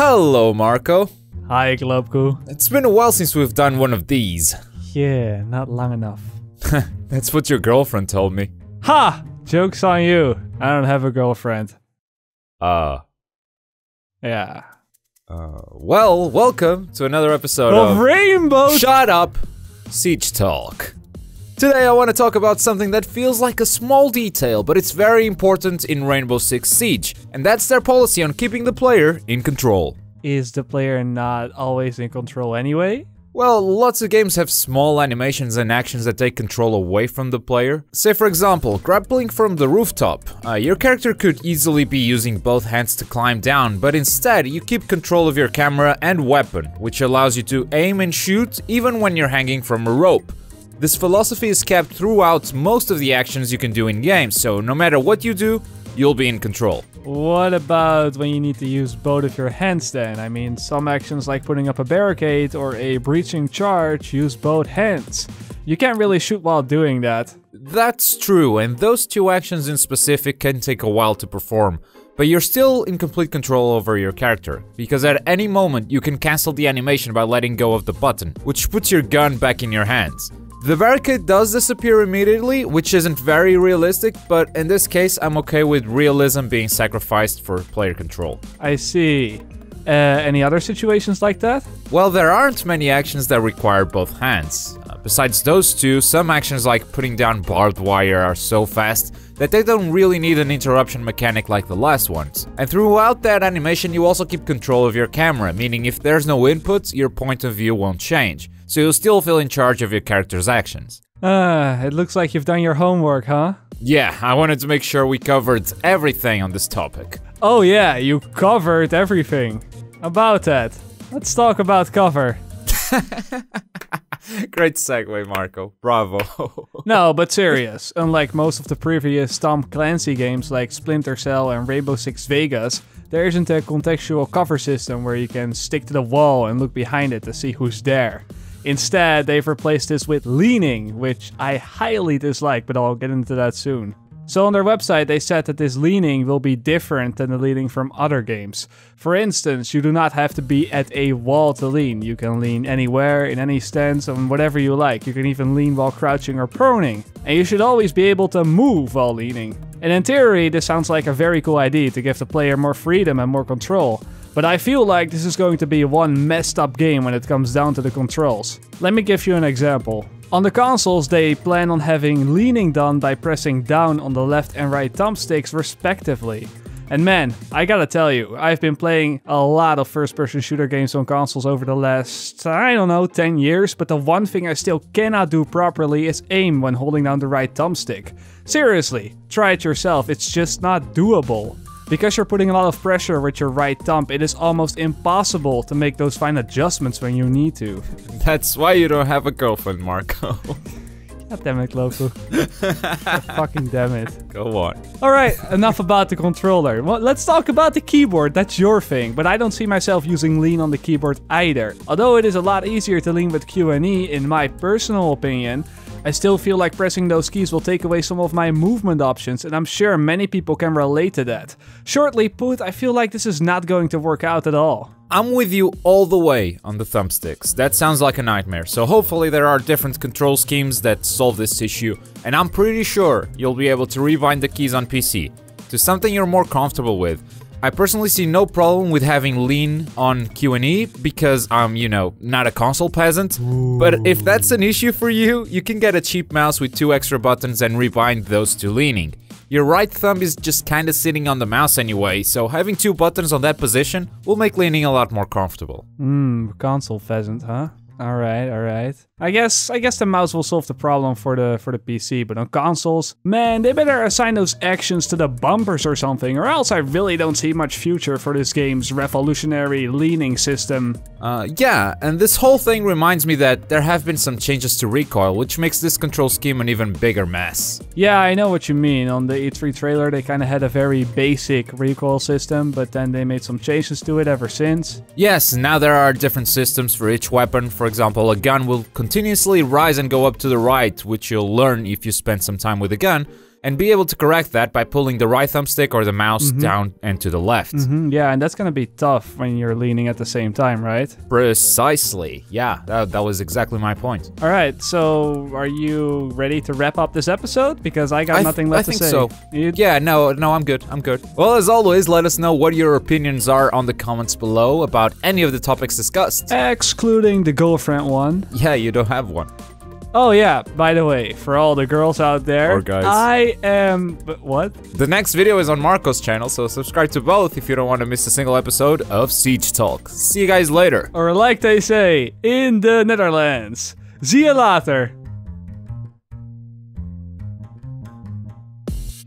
Hello, Marco. Hi, Globku. It's been a while since we've done one of these. Yeah, not long enough. That's what your girlfriend told me. Ha! Joke's on you. I don't have a girlfriend. Yeah. Well, welcome to another episode of Rainbow. Shut Up! Siege Talk. Today I want to talk about something that feels like a small detail, but it's very important in Rainbow Six Siege, and that's their policy on keeping the player in control. Is the player not always in control anyway? Well, lots of games have small animations and actions that take control away from the player. Say for example, grappling from the rooftop. Your character could easily be using both hands to climb down, but instead you keep control of your camera and weapon, which allows you to aim and shoot even when you're hanging from a rope. This philosophy is kept throughout most of the actions you can do in games, so no matter what you do, you'll be in control. What about when you need to use both of your hands then? I mean, some actions like putting up a barricade or a breaching charge use both hands. You can't really shoot while doing that. That's true, and those two actions in specific can take a while to perform, but you're still in complete control over your character, because at any moment you can cancel the animation by letting go of the button, which puts your gun back in your hands. The barricade does disappear immediately, which isn't very realistic, but in this case I'm okay with realism being sacrificed for player control. I see. Any other situations like that? Well, there aren't many actions that require both hands. Besides those two, some actions like putting down barbed wire are so fast that they don't really need an interruption mechanic like the last ones. And throughout that animation you also keep control of your camera, meaning if there's no input, your point of view won't change. So you'll still feel in charge of your character's actions. It looks like you've done your homework, huh? Yeah, I wanted to make sure we covered everything on this topic. Oh yeah, you covered everything. About that, let's talk about cover. Great segue, Marco. Bravo. No, but serious. Unlike most of the previous Tom Clancy games like Splinter Cell and Rainbow Six Vegas, there isn't a contextual cover system where you can stick to the wall and look behind it to see who's there. Instead, they've replaced this with leaning, which I highly dislike, but I'll get into that soon. So on their website, they said that this leaning will be different than the leaning from other games. For instance, you do not have to be at a wall to lean. You can lean anywhere, in any stance, on whatever you like. You can even lean while crouching or proning. And you should always be able to move while leaning. And in theory, this sounds like a very cool idea to give the player more freedom and more control. But I feel like this is going to be one messed up game when it comes down to the controls. Let me give you an example. On the consoles, they plan on having leaning done by pressing down on the left and right thumbsticks respectively. And man, I gotta tell you, I've been playing a lot of first-person shooter games on consoles over the last, I don't know, 10 years, but the one thing I still cannot do properly is aim when holding down the right thumbstick. Seriously, try it yourself, it's just not doable. Because you're putting a lot of pressure with your right thumb, it is almost impossible to make those fine adjustments when you need to. That's why you don't have a girlfriend, Marco. God damn it, Globku. Fucking damn it. Go on. Alright, enough about the controller. Well, let's talk about the keyboard, that's your thing. But I don't see myself using lean on the keyboard either. Although it is a lot easier to lean with Q and E, in my personal opinion, I still feel like pressing those keys will take away some of my movement options, and I'm sure many people can relate to that. Shortly put, I feel like this is not going to work out at all. I'm with you all the way on the thumbsticks. That sounds like a nightmare, so hopefully there are different control schemes that solve this issue, and I'm pretty sure you'll be able to rebind the keys on PC to something you're more comfortable with. I personally see no problem with having lean on Q and E because I'm, you know, not a console peasant. But if that's an issue for you, you can get a cheap mouse with 2 extra buttons and rebind those to leaning. Your right thumb is just kinda sitting on the mouse anyway, so having 2 buttons on that position will make leaning a lot more comfortable. Console peasant, huh? Alright. I guess the mouse will solve the problem for the PC, but on consoles, man, they better assign those actions to the bumpers or something, or else I really don't see much future for this game's revolutionary leaning system. Yeah, and this whole thing reminds me that there have been some changes to Recoil, which makes this control scheme an even bigger mess. Yeah, I know what you mean. On the E3 trailer, they kinda had a very basic recoil system, but then they made some changes to it ever since. Yes, now there are different systems for each weapon. For example, a gun will continuously rise and go up to the right, which you'll learn if you spend some time with a gun, and be able to correct that by pulling the right thumbstick or the mouse down and to the left. Yeah, and that's gonna be tough when you're leaning at the same time, right? Precisely. Yeah, that was exactly my point. All right, so are you ready to wrap up this episode? Because I got nothing left to say. I think so. Yeah, no, I'm good. I'm good. Well, as always, let us know what your opinions are on the comments below about any of the topics discussed. Excluding the girlfriend one. Yeah, you don't have one. Oh yeah, by the way, for all the girls out there, or guys. I am... what? The next video is on Marco's channel, so subscribe to both if you don't want to miss a single episode of Siege Talk. See you guys later. Or like they say in the Netherlands, zie je later.